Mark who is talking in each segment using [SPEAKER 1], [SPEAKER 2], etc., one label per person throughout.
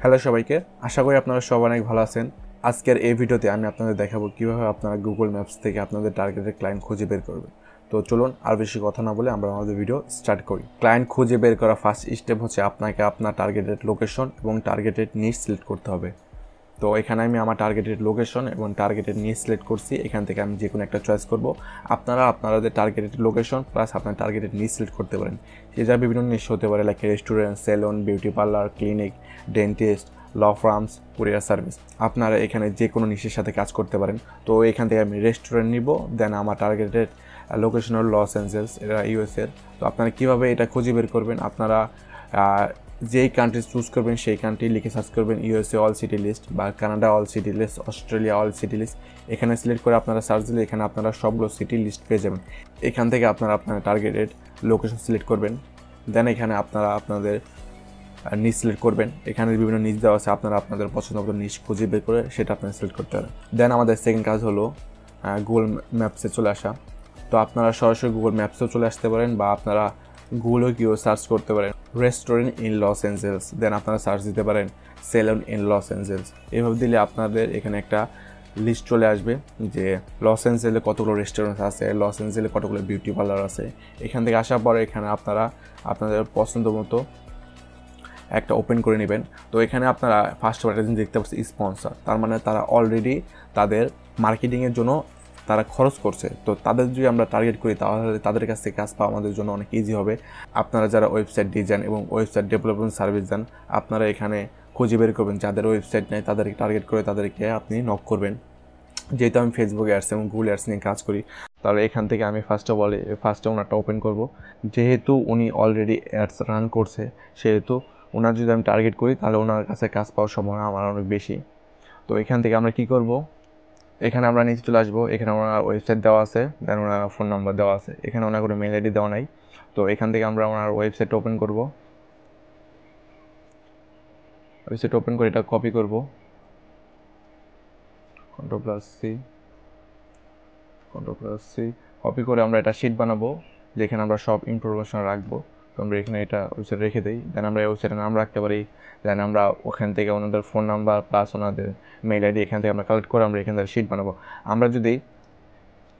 [SPEAKER 1] Hello সবাইকে, আশা করি আপনারা সবাই অনেক ভালো আছেন। আজকের এই ভিডিওতে আমি আপনাদের দেখাবো কিভাবে আপনারা গুগল ম্যাপস থেকে আপনাদের টার্গেটেড ক্লায়েন্ট খুঁজে বের করবেন। তো চলুন আর বেশি কথা না বলে আমরা আমাদের ভিডিও স্টার্ট করি। ক্লায়েন্ট খুঁজে বের করা ফার্স্ট স্টেপ হচ্ছে আপনাকে আপনার টার্গেটেড লোকেশন এবং টার্গেটেড নিচ সিলেক্ট করতে হবে। তো এখানে আমি আমার টার্গেটেড লোকেশন এবং টার্গেটেড নিচ সিলেক্ট করছি। এখান থেকে আমি যে কোনো একটা চয়েস করব। আপনারা আপনাদের টার্গেটেড লোকেশন প্লাস আপনার টার্গেটেড নিচ সিলেক্ট করতে পারেন। যা বিভিন্ন নিশ হতে পারে, like restaurant, salon, beauty parlour, clinic, dentist, law firms, courier service. আপনারা এখানে যে কোনো নিশের সাথে কাজ করতে পারেন। তো এখান থেকে আমি রেস্টুরেন্ট নিব, দেন আমার টার্গেটেড লোকেশন হল লস অ্যাঞ্জেলস, এটা ইউএসএর। তো আপনারা কীভাবে এটা খুঁজে বের করবেন, আপনারা যেই কান্ট্রি চুজ করবেন সেই কান্ট্রি লিখে সার্চ করবেন ইউএসএ অল সিটি লিস্ট বা Canada all city list, Australia all city list. এখানে সিলেক্ট করে আপনারা সার্চ দিলে এখানে আপনারা সবগুলো সিটি লিস্ট পেয়ে যাবেন। এখান থেকে আপনারা আপনার টার্গেটেড লোকেশন সিলেক্ট করবেন, দেন এখানে আপনারা আপনাদের নিচ সিলেক্ট করবেন। এখানে বিভিন্ন নিচ দেওয়া আছে, আপনারা আপনাদের পছন্দ মতো নিচ খুঁজে বের করে সেটা আপনারা সিলেক্ট করতে পারেন। দেন আমাদের সেকেন্ড কাজ হলো গুগল ম্যাপসে চলে আসা। তো আপনারা সরাসরি গুগল ম্যাপসেও চলে আসতে পারেন বা আপনারা গুগলও গিয়েও সার্চ করতে পারেন রেস্টুরেন্ট ইন লস অ্যাঞ্জেলস, দেন আপনারা সার্চ দিতে পারেন সেলুন ইন লস অ্যাঞ্জেলস। এভাবে দিলে আপনাদের এখানে একটা লিস্ট চলে আসবে যে লস অ্যাঞ্জেলে কতগুলো রেস্টুরেন্ট আছে, লস অ্যাঞ্জেলে কতগুলো বিউটি পার্লার আছে। এখান থেকে আসার পরে এখানে আপনারা আপনাদের পছন্দ মতো একটা ওপেন করে নেবেন। তো এখানে আপনারা ফার্স্ট অফ একটা জিনিস দেখতে পাচ্ছেন স্পন্সর, তার মানে তারা অলরেডি তাদের মার্কেটিংয়ের জন্য তারা খরচ করছে। তো তাদের যদি আমরা টার্গেট করি তাহলে তাদের কাছ থেকে কাজ পাওয়া আমাদের জন্য অনেক ইজি হবে। আপনারা যারা ওয়েবসাইট ডিজাইন এবং ওয়েবসাইট ডেভেলপমেন্ট সার্ভিস দেন, আপনারা এখানে খুঁজে বের করবেন যাদের ওয়েবসাইট নেই, তাদেরকে টার্গেট করে তাদেরকে আপনি নক করবেন। যেহেতু আমি ফেসবুক অ্যাডস এবং গুগল অ্যাডস নিয়ে কাজ করি, তাহলে এখান থেকে আমি ফার্স্টে ওনারটা ওপেন করব। যেহেতু উনি অলরেডি অ্যাডস রান করছে, সেহেতু ওনার যদি আমি টার্গেট করি তাহলে ওনার কাছে কাজ পাওয়ার সম্ভাবনা আমার অনেক বেশি। তো এখান থেকে আমরা কি করব, এখানে আমরা নিচে চলে আসবো। এখানে ওনার ওয়েবসাইট দেওয়া আছে, দেন ওনার ফোন নাম্বার দেওয়া আছে। এখানে ওনার কোনো মেল আইডি দেওয়া নাই। তো এখান থেকে আমরা ওনার ওয়েবসাইট ওপেন করব। ওয়েবসাইট ওপেন করে এটা কপি করব, Ctrl+C কপি করে আমরা এটা শিট বানাবো, যেখানে আমরা সব ইনফরমেশন রাখবো। তো আমরা এখানে এটা ওয়েবসাইট রেখে দিই, দেন আমরা ওয়েবসাইটের নাম রাখতে পারি। দেন আমরা ওখান থেকে ওনাদের ফোন নাম্বার প্লাস ওনাদের মেল আইডি এখান থেকে আমরা কালেক্ট করে আমরা এখান থেকে শিট বানাবো। আমরা যদি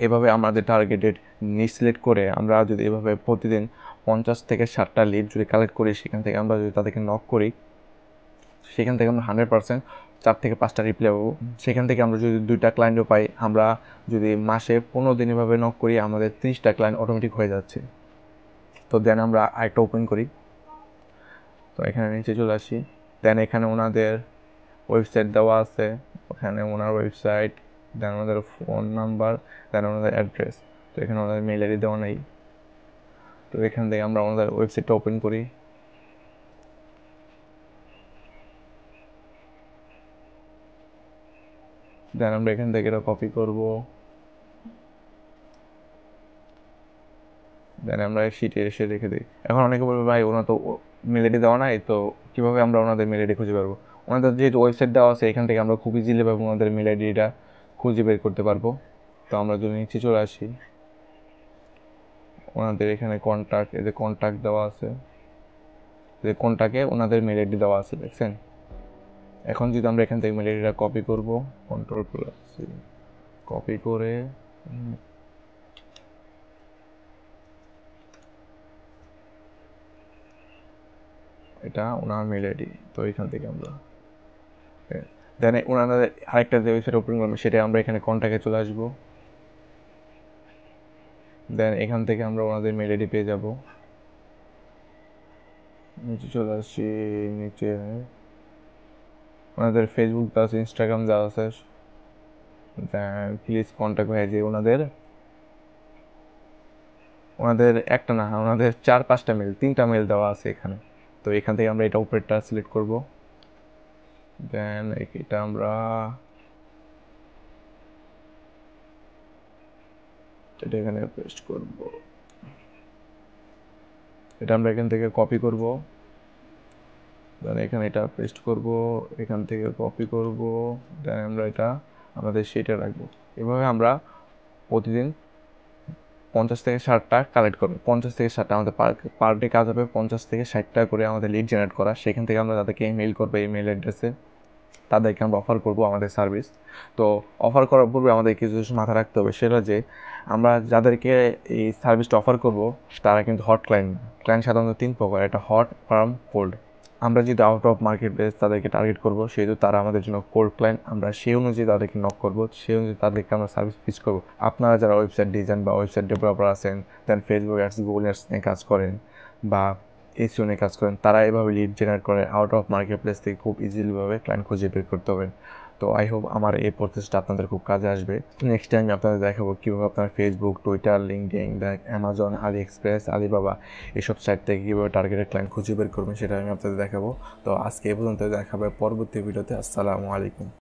[SPEAKER 1] এভাবে আমাদের টার্গেটেড নিচ সিলেক্ট করে আমরা যদি এভাবে প্রতিদিন 50 থেকে 60টা লিড যদি কালেক্ট করি, সেখান থেকে আমরা যদি তাদেরকে নক করি, সেখান থেকে আমরা 100% 4 থেকে 5টা রিপ্লাই পাবো। সেখান থেকে আমরা যদি 2টা ক্লায়েন্টও পাই, আমরা যদি মাসে 15 দিন এভাবে নক করি, আমাদের 30টা ক্লায়েন্ট অটোমেটিক হয়ে যাচ্ছে। তো দেন আমরা আরেকটা ওপেন করি। তো এখানে নিচে চলে আসি, দেন এখানে ওনাদের ওয়েবসাইট দেওয়া আছে, ওখানে ওনার ওয়েবসাইট, দেন ওনাদের ফোন নাম্বার, দেন ওনাদের অ্যাড্রেস। তো এখানে ওনাদের মেল আইডি দেওয়া নেই। তো এখান থেকে আমরা ওনাদের ওয়েবসাইটটা ওপেন করি। দেন আমরা এখান থেকে এটা কপি করব, দেন আমরা শিটে এসে রেখে দিই। এখন অনেকে বলবে ভাই ওনার তো মেল আইডি দেওয়া নাই, তো কীভাবে আমরা ওনাদের মেল আইডি খুঁজে পারবো? ওনাদের যেহেতু ওয়েবসাইট দেওয়া আছে, এখান থেকে আমরা খুব ইজিলি পাবো ওনাদের মেল আইডিটা খুঁজে বের করতে পারবো। তো আমরা যদি নিচে চলে আসি, ওনাদের এখানে কন্ট্যাক্ট, এদের কন্ট্যাক্ট দেওয়া আছে, যে কন্ট্যাক্টে ওনাদের মেল আইডি দেওয়া আছে, দেখছেন? এখন যদি আমরা এখান থেকে মেল আইডিটা কপি করব, Ctrl+C কপি করে এটা ওনার মেল আইডি। তো এখান থেকে আমরা দেন ওনাদের আরেকটা যে ওয়েবসাইট ওপেন করবো, সেটা আমরা এখানে কন্ট্যাক্টে চলে আসবো। দেন এখান থেকে আমরা ওনাদের মেল আইডি পেয়ে যাব। নিচে চলে আসছি, নিচে ওনাদের ফেসবুক প্লাস ইনস্টাগ্রাম দেওয়া আছে। দেন প্লিজ কন্ট্যাক্ট হয়ে যে ওনাদের একটা না, ওনাদের 4-5টা মেল, 3টা মেল দেওয়া আছে এখানে। তো এখান থেকে আমরা এটা উপরেরটা সিলেক্ট করব। দেন এটা আমরা এটা এখানে পেস্ট করব। এটা আমরা এখান থেকে কপি করব, দেন এখানে এটা পেস্ট করব, এখান থেকে কপি করব, দেন আমরা এটা আমাদের শিটে রাখবো। এভাবে আমরা প্রতিদিন 50 থেকে 60টা কালেক্ট করবে। 50 থেকে 60টা আমাদের পার ডে কাজ হবে 50 থেকে 60টা করে আমাদের লিড জেনারেট করা। সেখান থেকে আমরা তাদেরকে ইমেইল করবো, ইমেইল অ্যাড্রেসে তাদেরকে আমরা অফার করবো আমাদের সার্ভিস। তো অফার করার পূর্বে আমাদের কিছু মাথায় রাখতে হবে, সেটা যে আমরা যাদেরকে এই সার্ভিসটা অফার করব তারা কিন্তু হট ক্লায়েন্ট সাধারণত 3 প্রকার, একটা হট, ফার্ম, কোল্ড। আমরা যেহেতু আউট অফ মার্কেট প্লেস তাদেরকে টার্গেট করবো, সেহেতু তারা আমাদের জন্য কোল্ড ক্লায়েন্ট। আমরা সেই অনুযায়ী তাদেরকে নক করবো, সেই অনুযায়ী তাদেরকে আমরা সার্ভিস পিচ করবো। আপনারা যারা ওয়েবসাইট ডিজাইন বা ওয়েবসাইট ডেভেলপার আছেন, দেন ফেসবুক অ্যাডস, গুগল অ্যাডস নিয়ে কাজ করেন বা এসইও নিয়ে কাজ করেন, তারা এভাবে লিড জেনারেট করে আউট অফ মার্কেট প্লেস থেকে খুব ইজিলিভাবে ক্লায়েন্ট খুঁজে বের করতে হবে। তো আই হোপ আমার এই প্রসেসটা আপনাদের খুব কাজে আসবে। নেক্সট টাইম আপনাদের দেখাবো কীভাবে আপনার ফেসবুক, টুইটার, লিঙ্কডইন, অ্যামাজন, আলি এক্সপ্রেস, আলিবাবা এসব সাইট থেকে কীভাবে টার্গেটেড ক্লায়েন্ট খুঁজে বের করবেন সেটা আমি আপনাদের দেখাবো। তো আজকে এই পর্যন্ত, দেখাবে পরবর্তী ভিডিওতে। আসসালামু আলাইকুম।